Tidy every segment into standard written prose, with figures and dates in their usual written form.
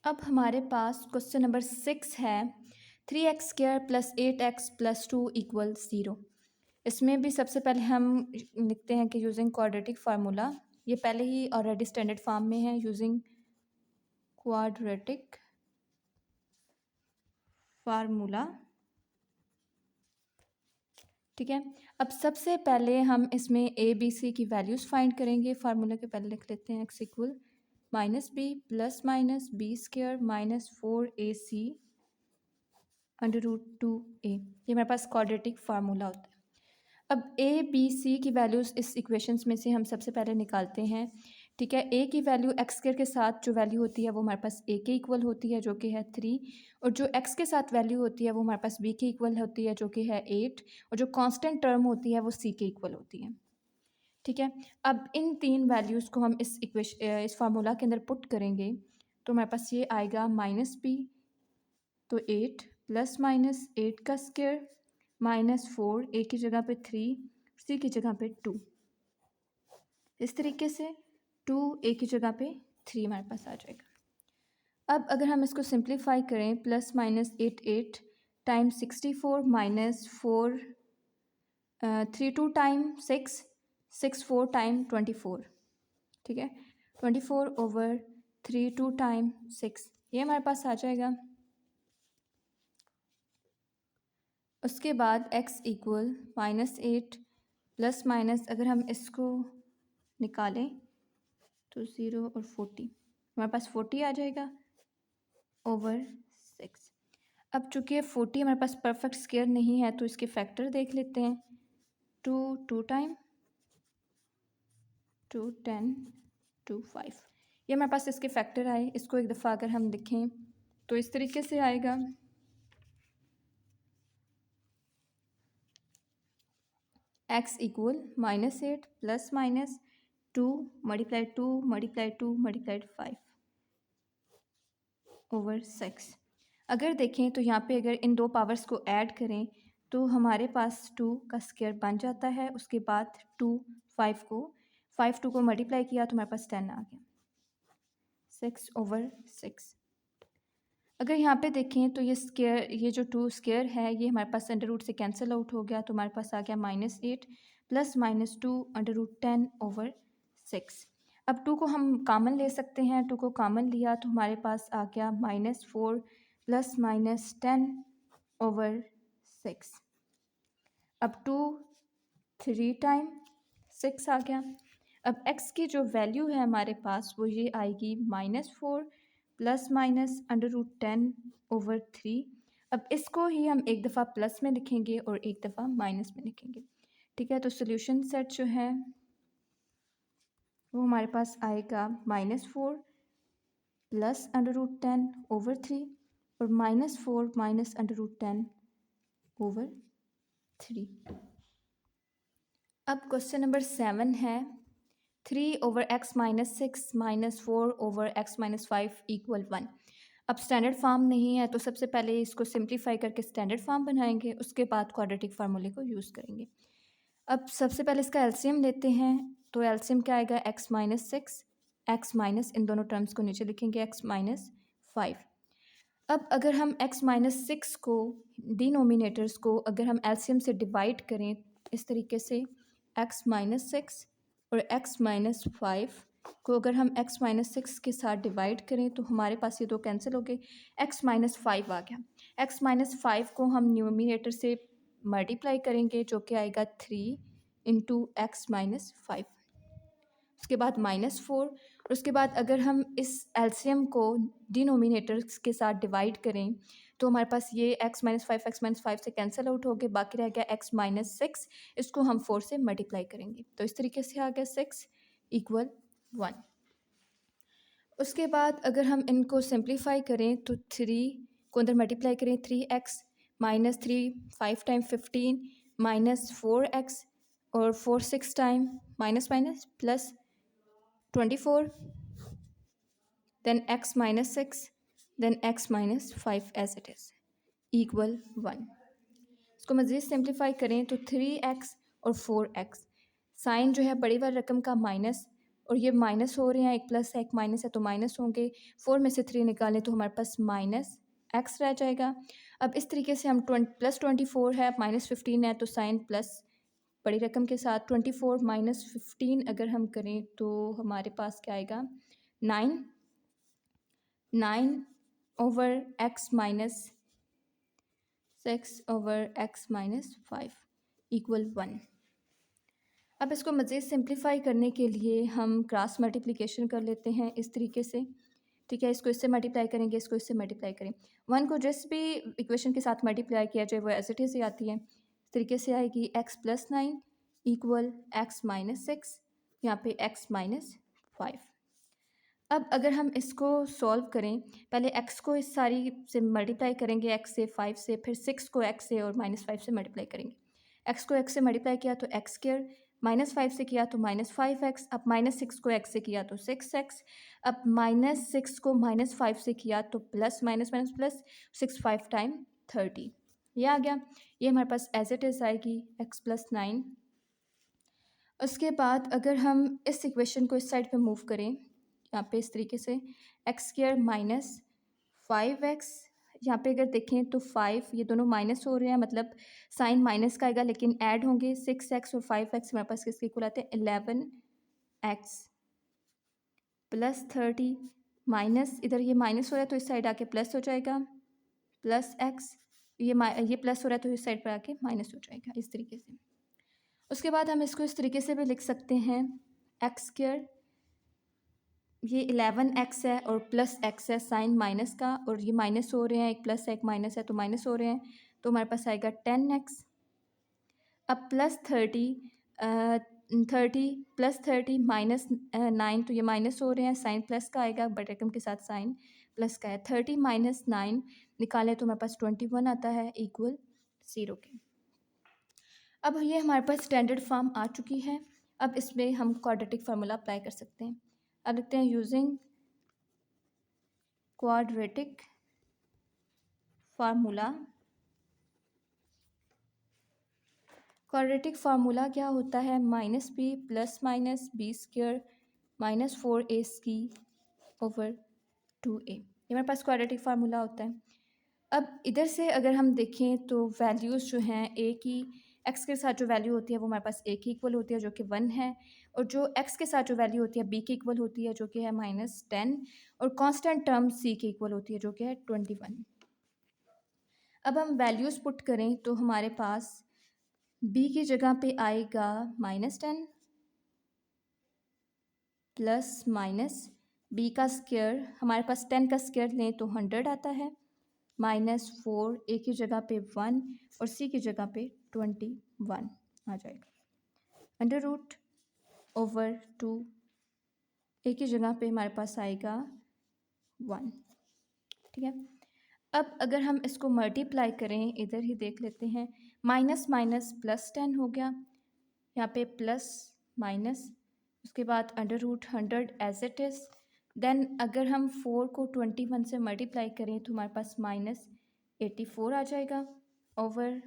अब हमारे पास question number 6 है 3x² plus 8x plus 2 equal 0। इसमें भी सबसे पहले हम लिखते हैं कि यूजिंग क्वाड्रेटिक फार्मूला। ये पहले ही ऑलरेडी स्टैंडर्ड फॉर्म में है, यूजिंग क्वाड्रेटिक फार्मूला। ठीक है, अब सबसे पहले हम इसमें ए बी सी की वैल्यूज़ फाइंड करेंगे। फार्मूला के पहले लिख लेते हैं X equal minus B plus minus B square minus 4ac √2a। ये हमारे पास क्वाड्रेटिक फार्मूला होता है। अब ए बी सी की वैल्यूज़ इस इक्वेशंस में से हम सबसे पहले निकालते हैं। ठीक है, ए की वैल्यू एक्स स्क्वायर के साथ जो वैल्यू होती है वो हमारे पास ए के इक्वल होती है जो कि है 3, और जो एक्स के साथ वैल्यू होती है वो हमारे पास बी के इक्वल होती है जो कि है 8, और जो कांस्टेंट टर्म होती है वो सी के इक्वल होती है। ठीक है, अब इन तीन वैल्यूज़ को हम इस फार्मूला के अंदर पुट करेंगे तो हमारे पास ये आएगा माइनस बी तो 8 प्लस माइनस 8 का स्क्वायर माइनस 4 ए की जगह पे 3 सी की जगह पे 2। इस तरीके से 2 ए की जगह पे 3 हमारे पास आ जाएगा। अब अगर हम इसको सिंप्लीफाई करें plus minus 8 time 64 minus 4 3 2 time 6 4 time 24। ठीक है, 24/3 2 टाइम 6 ये हमारे पास आ जाएगा। उसके बाद x इक्वल -8 प्लस माइनस अगर हम इसको निकालें तो 0 और 40 हमारे पास 40 आ जाएगा ओवर 6। अब चूँकि 40 हमारे पास परफेक्ट स्क्वायर नहीं है तो इसके फैक्टर देख लेते हैं। 2 टाइम 2 10 2 5 ये हमारे पास इसके फैक्टर आए। इसको एक दफ़ा अगर हम लिखें तो इस तरीके से आएगा। x equal -8 plus minus 2 multiply 2 multiply 2 multiply 5 over 6। अगर देखें तो यहाँ पे अगर इन दो पावर्स को ऐड करें तो हमारे पास 2 का स्क्वायर बन जाता है। उसके बाद 2 5 2 को मल्टीप्लाई किया तो हमारे पास 10 आ गया 6 ओवर 6। अगर यहाँ पे देखें तो ये जो 2 स्क्वायर है ये हमारे पास अंडर रूट से कैंसिल आउट हो गया तो हमारे पास आ गया -8 प्लस -2 अंडर रूट 10 ओवर 6। अब 2 को हम कॉमन ले सकते हैं। 2 को कॉमन लिया तो हमारे पास आ गया -4 प्लस -10 ओवर 6। अब 2 3 टाइम 6 आ गया। अब x की जो वैल्यू है हमारे पास वो ये आएगी -4 plus minus under root 10 over 3। अब इसको ही हम एक दफ़ा प्लस में लिखेंगे और एक दफ़ा माइनस में लिखेंगे। ठीक है, तो सोल्यूशन सेट जो है वो हमारे पास आएगा -4 प्लस अंडर रूट 10 ओवर 3 और -4 माइनस अंडर रूट 10 ओवर 3। अब क्वेश्चन नंबर 7 है 3/x - 6 - 4/x - 5 = 1। अब स्टैंडर्ड फॉर्म नहीं है तो सबसे पहले इसको सिंप्लीफाई करके स्टैंडर्ड फॉर्म बनाएंगे, उसके बाद क्वाड्रेटिक फार्मूले को यूज़ करेंगे। अब सबसे पहले इसका एलसीएम लेते हैं तो एलसीएम क्या आएगा x - 6 x माइनस इन दोनों टर्म्स को नीचे लिखेंगे x - 5। अब अगर हम x - 6 को डिनोमिनेटर्स को अगर हम एलसीएम से डिवाइड करें इस तरीके से x - 6 और x - 5 को अगर हम x - 6 के साथ डिवाइड करें तो हमारे पास ये दो कैंसिल हो गए, x - 5 आ गया। x - 5 को हम न्यूमिनेटर से मल्टीप्लाई करेंगे जो कि आएगा 3 इंटू x - 5। उसके बाद -4 और उसके बाद अगर हम इस एलसीएम को डिनोमिनेटर्स के साथ डिवाइड करें तो हमारे पास ये x - 5 से कैंसिल आउट हो गए, बाकी रह गया x - 6। इसको हम 4 से मल्टीप्लाई करेंगे तो इस तरीके से आ गया 6 = 1। उसके बाद अगर हम इनको सिंप्लीफाई करें तो 3 को अंदर मल्टीप्लाई करें 3x - 3 5 टाइम 15 -4x और 4 6 time minus minus plus 24 then x - 6 then x - 5 as it is equal 1। इसको मज़ीद सिंप्लीफाई करें तो 3x और 4x, साइन जो है बड़ी वाली रकम का माइनस और ये माइनस हो रहे हैं, एक प्लस है एक माइनस है तो माइनस होंगे। 4 में से 3 निकालें तो हमारे पास माइनस एक्स रह जाएगा। अब इस तरीके से हम प्लस 24 है, माइनस 15 है तो साइन प्लस बड़ी रकम के साथ 24 माइनस 15 अगर हम करें तो हमारे पास क्या आएगा 9 over x minus 6 over x minus 5 equal 1। अब इसको मज़ीद सिंप्लीफाई करने के लिए हम क्रॉस मल्टीप्लिकेशन कर लेते हैं इस तरीके से। ठीक है, इसको इससे मल्टीप्लाई करेंगे, इसको इससे मल्टीप्लाई करें। 1 को जिस भी इक्वेशन के साथ मल्टीप्लाई किया जाए वो एज इट इज़ ही आती है। इस तरीके से आएगी x plus 9 equal x minus 6, यहाँ पे एक्स माइनस 5। अब अगर हम इसको सॉल्व करें, पहले x को इस सारी से मल्टीप्लाई करेंगे, x से 5 से, फिर 6 को x से और माइनस 5 से मल्टीप्लाई करेंगे। x को x से मल्टीप्लाई किया तो एक्स स्क्वायर, माइनस 5 से किया तो माइनस 5x, अब माइनस 6 को x से किया तो 6x, अब माइनस 6 को माइनस 5 से किया तो plus minus minus plus 6 5 time 30, ये आ गया। ये हमारे पास एज इट इज़ आएगी x प्लस 9। उसके बाद अगर हम इस इक्वेशन को इस साइड पे मूव करें, यहाँ पे इस तरीके से एक्स स्क्वायर माइनस 5x, यहाँ पे अगर देखें तो 5 ये दोनों माइनस हो रहे हैं, मतलब साइन माइनस का आएगा लेकिन ऐड होंगे। 6x और 5x हमारे पास किसके इक्वल आते हैं 11x प्लस 30 माइनस, इधर ये माइनस हो रहा है तो इस साइड आके प्लस हो जाएगा प्लस x, ये प्लस हो रहा है तो इस साइड पर आके माइनस हो जाएगा इस तरीके से। उसके बाद हम इसको इस तरीके से भी लिख सकते हैं एक्स स्क्वायर, ये 11x है और प्लस x है साइन माइनस का, और ये माइनस हो रहे हैं, एक प्लस है एक माइनस है तो माइनस हो रहे हैं, तो हमारे पास आएगा 10x। अब प्लस 30 प्लस 30 माइनस 9, तो ये माइनस हो रहे हैं, साइन प्लस का आएगा, बड़े रकम के साथ साइन प्लस का है। 30 माइनस 9 निकालें तो हमारे पास 21 आता है इक्वल 0 के। अब ये हमारे पास स्टैंडर्ड फॉर्म आ चुकी है। अब इसमें हम क्वाड्रेटिक फार्मूला अप्लाई कर सकते हैं। अब लिखते हैं using quadratic formula. Quadratic formula क्या होता है, minus B plus minus B square minus 4ac over 2a, ये हमारे पास क्वाड्रेटिक फार्मूला होता है। अब इधर से अगर हम देखें तो वैल्यूज़ जो हैं ए की एक्स के साथ जो वैल्यू होती है वो हमारे पास ए की इक्वल होती है जो कि 1 है, और जो एक्स के साथ जो वैल्यू होती है बी की इक्वल होती है जो कि है -10, और कांस्टेंट टर्म सी की इक्वल होती है जो कि है 21। अब हम वैल्यूज़ पुट करें तो हमारे पास बी की जगह पे आएगा -10 प्लस माइनस बी का स्क्वायर, हमारे पास 10 का स्क्वायर लें तो 100 आता है, -4 ए की जगह पे 1 और सी की जगह पे 21 आ जाएगा। अंडर रूट ओवर 2 ए की जगह पे हमारे पास आएगा 1। ठीक है, अब अगर हम इसको मल्टीप्लाई करें, इधर ही देख लेते हैं, माइनस माइनस प्लस 10 हो गया, यहाँ पे प्लस माइनस, उसके बाद under root 100 as it is. Then अगर हम 4 को 21 से मल्टीप्लाई करें तो हमारे पास -84 आ जाएगा ओवर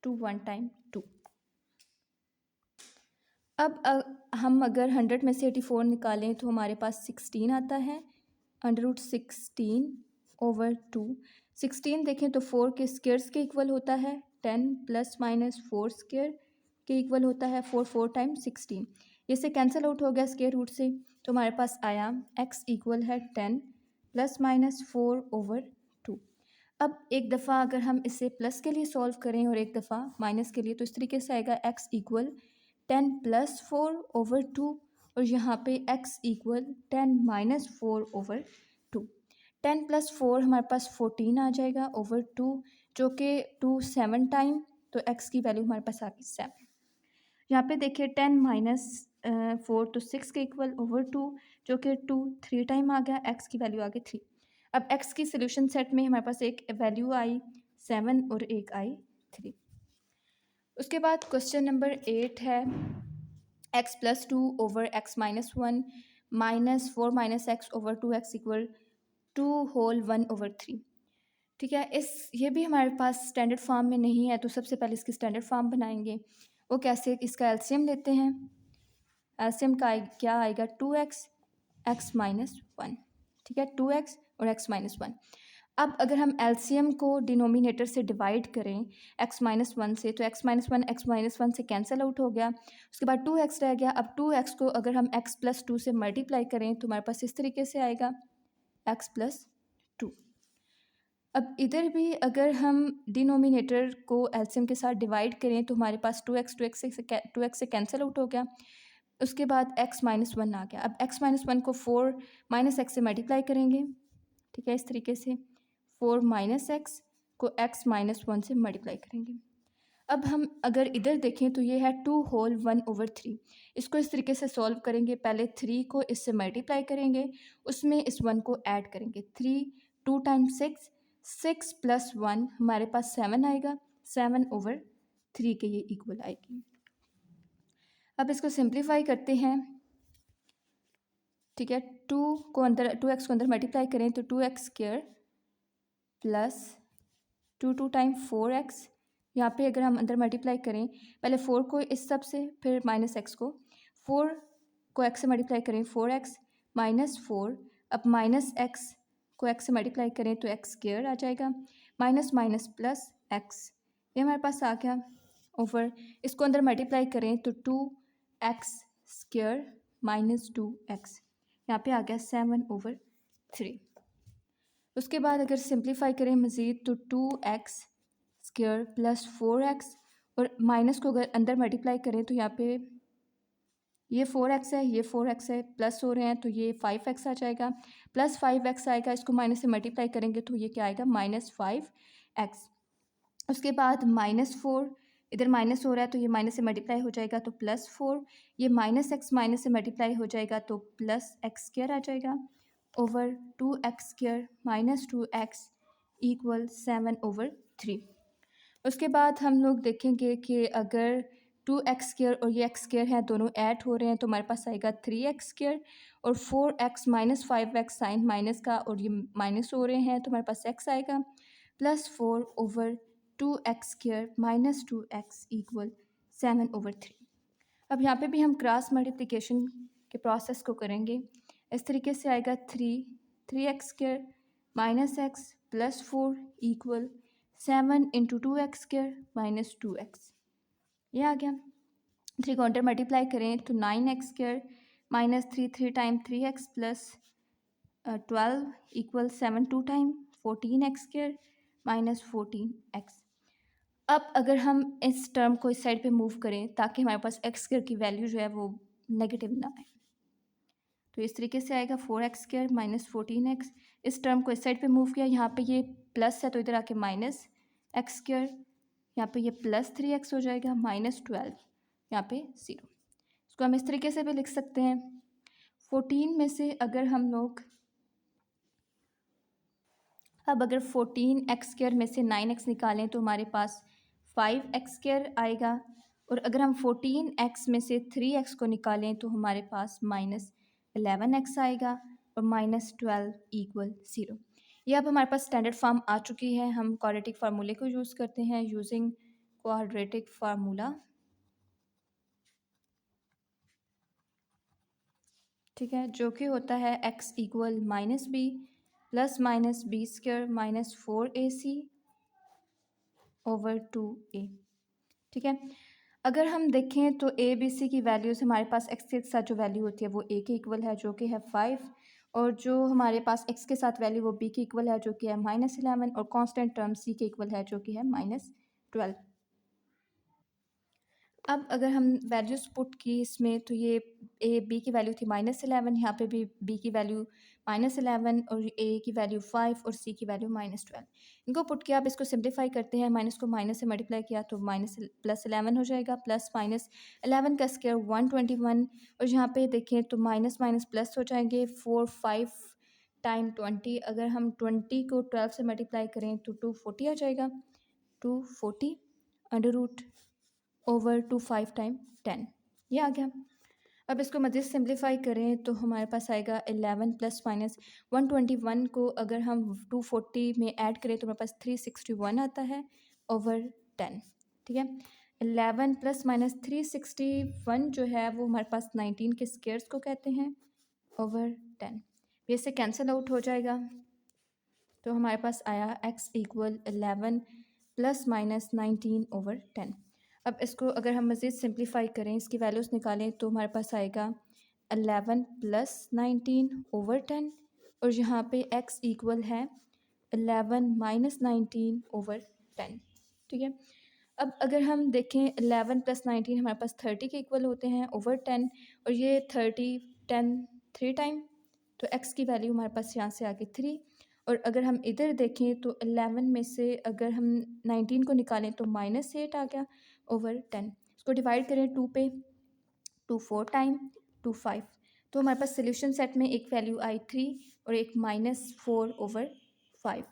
2 1 टाइम 2। अब हम अगर 100 में से 84 निकालें तो हमारे पास 16 आता है, अंडर रूट 16 ओवर 2। 16 देखें तो 4 के स्क्वेयर्स के इक्वल होता है, 10 प्लस माइनस 4 स्क्वेयर के इक्वल होता है 4 टाइम 16, इससे कैंसिल आउट हो गया स्क्वेयर रूट से, तो हमारे पास आया x इक्वल है 10 प्लस माइनस 4 ओवर 2। अब एक दफ़ा अगर हम इसे प्लस के लिए सॉल्व करें और एक दफ़ा माइनस के लिए, तो इस तरीके से आएगा x इक्वल 10 प्लस 4 ओवर 2, और यहाँ पे x equal 10 minus 4 over 2। 10 plus 4 हमारे पास 14 आ जाएगा ओवर 2, जो कि 2 7 टाइम, तो x की वैल्यू हमारे पास आ गई 7। यहाँ पे देखिए 10 माइनस 4 तो 6 के इक्वल ओवर 2, जो कि 2 3 टाइम आ गया, x की वैल्यू आ गई 3। अब x की सोल्यूशन सेट में हमारे पास एक वैल्यू आई 7 और एक आई 3। उसके बाद क्वेश्चन नंबर 8 है x plus 2 over x minus 1 minus 4 minus X over 2x equal 2 whole 1 over 3। ठीक है, ये भी हमारे पास स्टैंडर्ड फॉर्म में नहीं है, तो सबसे पहले इसकी स्टैंडर्ड फॉर्म बनाएंगे। वो कैसे, इसका एलसीएम लेते हैं। एलसीएम का क्या आएगा 2x x-1, ठीक है, 2x और x-1। अब अगर हम एलसीएम को डिनोमिनेटर से डिवाइड करें x-1 से, तो x-1 x-1 से कैंसिल आउट हो गया, उसके बाद 2x रह गया। अब 2x को अगर हम x+2 से मल्टीप्लाई करें तो हमारे पास इस तरीके से आएगा x+2। अब इधर भी अगर हम डिनोमिनेटर को एलसीएम के साथ डिवाइड करें तो हमारे पास 2x से कैंसिल आउट हो गया, उसके बाद x-1 आ गया। अब x-1 को 4 -x से मल्टीप्लाई करेंगे, ठीक है, इस तरीके से 4 -x को x-1 से मल्टीप्लाई करेंगे। अब हम अगर इधर देखें तो ये है 2 होल 1/3। इसको इस तरीके से सॉल्व करेंगे, पहले 3 को इससे मल्टीप्लाई करेंगे, उसमें इस 1 को ऐड करेंगे। 3 2 टाइम्स 6, 6 + 1 हमारे पास 7 आएगा, 7/3 के ये इक्वल आएगी। अब इसको सिंप्लीफाई करते हैं, ठीक है, 2x को अंदर मल्टीप्लाई करें तो 2x² प्लस 2 टाइम 4x, यहाँ पे अगर हम अंदर मल्टीप्लाई करें, पहले 4 को इस सब से, फिर -x को, 4 को x से मल्टीप्लाई करें 4x -4, अब -x को x से मल्टीप्लाई करें तो x² आ जाएगा, माइनस माइनस प्लस x, ये हमारे पास आ गया, ओवर इसको अंदर मल्टीप्लाई करें तो 2x² -2x, यहाँ पे आ गया 7/3। उसके बाद अगर सिंप्लीफाई करें मज़ीद तो 2x² प्लस 4x, और माइनस को अगर अंदर मल्टीप्लाई करें तो यहाँ पे ये 4x है, ये 4x है, प्लस हो रहे हैं तो ये 5x आ जाएगा, प्लस 5x आएगा, इसको माइनस से मल्टीप्लाई करेंगे तो ये क्या आएगा -5x। उसके बाद -4, इधर माइनस हो रहा है तो ये माइनस से मल्टीप्लाई हो जाएगा तो +4, ये -x माइनस से मल्टीप्लाई हो जाएगा तो +x² आ जाएगा, ओवर 2x² -2x इक्वल 7/3। उसके बाद हम लोग देखेंगे कि अगर 2x² और ये x² है, दोनों ऐड हो रहे हैं तो हमारे पास आएगा 3x², और 4x -5x साइन माइनस का, और ये माइनस हो रहे हैं तो हमारे पास x आएगा, +4 ओवर 2x² -2x इक्वल 7/3। अब यहाँ पे भी हम क्रॉस मल्टीप्लिकेशन के प्रोसेस को करेंगे, इस तरीके से आएगा 3x² -x +4 equal 7 × 2x² -2x, ये आ गया। 3 को अंदर मल्टीप्लाई करें तो 9x² -3, 3 time 3x plus 12 equal 7 2 time 14x² -14x। अब अगर हम इस टर्म को इस साइड पे मूव करें ताकि हमारे पास x² की वैल्यू जो है वो नेगेटिव ना आए, तो इस तरीके से आएगा 4x² -14x। इस टर्म को इस साइड पे मूव किया, यहाँ पे ये प्लस है तो इधर आके -x², यहाँ पे ये +3x हो जाएगा, -12, यहाँ पे 0। इसको हम इस तरीके से भी लिख सकते हैं, 14 में से अगर हम लोग, अब अगर 14x² में से 9x निकालें तो हमारे पास 5x² आएगा, और अगर हम 14x में से 3x को निकालें तो हमारे पास -11x आएगा, और -12 इक्वल 0। ये अब हमारे पास स्टैंडर्ड फॉर्म आ चुकी है। हम क्वाड्रेटिक फार्मूले को यूज़ करते हैं, यूजिंग क्वाड्रेटिक फार्मूला, ठीक है, जो कि होता है x equal -b plus minus b² -4ac over 2a, ठीक है। अगर हम देखें तो a b c की वैल्यूज़ हमारे पास x के साथ जो वैल्यू होती है वो a के इक्वल है, जो कि है 5, और जो हमारे पास x के साथ वैल्यू वो b के इक्वल है, जो कि है -11, और कांस्टेंट टर्म c के इक्वल है, जो कि है -12। अब अगर हम वैल्यूज़ पुट की इसमें तो ये a b की वैल्यू थी -11, यहाँ पे भी b की वैल्यू -11, और a की वैल्यू 5 और c की वैल्यू -12। इनको पुट किया, आप इसको सिंप्लीफाई करते हैं, माइनस को माइनस से मल्टीप्लाई किया तो +11 हो जाएगा, प्लस माइनस 11 का स्क्वायर 121, और यहाँ पे देखें तो माइनस माइनस प्लस हो जाएंगे, 4 5 टाइम 20, अगर हम 20 को 12 से मल्टीप्लाई करें तो 240 आ जाएगा, 240 √ ओवर 25 टाइम 10, ये आ गया। अब इसको मज़ीद सिंप्लीफाई करें तो हमारे पास आएगा 11 प्लस माइनस 121 को अगर हम 240 में ऐड करें तो हमारे पास 361 आता है ओवर 10, ठीक है। 11 प्लस माइनस 361 जो है वो हमारे पास 19 के स्क्वायर्स को कहते हैं ओवर 10। ये से कैंसिल आउट हो जाएगा, तो हमारे पास आया x equal 11 plus minus 19 over 10। अब इसको अगर हम मज़ीद सिंप्लीफाई करें, इसकी वैल्यूज़ निकालें, तो हमारे पास आएगा 11 प्लस 19 ओवर 10, और यहाँ पे x इक्वल है 11 माइनस 19 ओवर 10। ठीक है, अब अगर हम देखें 11 प्लस 19 हमारे पास 30 के इक्वल होते हैं ओवर 10, और ये 30 10 3 टाइम, तो x की वैल्यू हमारे पास यहाँ से आ गई 3। और अगर हम इधर देखें तो 11 में से अगर हम 19 को निकालें तो -8 आ गया ओवर 10। इसको डिवाइड करें 2 पे, 2 4 टाइम, 2 5, तो हमारे पास सोल्यूशन सेट में एक वैल्यू आई 3 और एक -4 ओवर 5।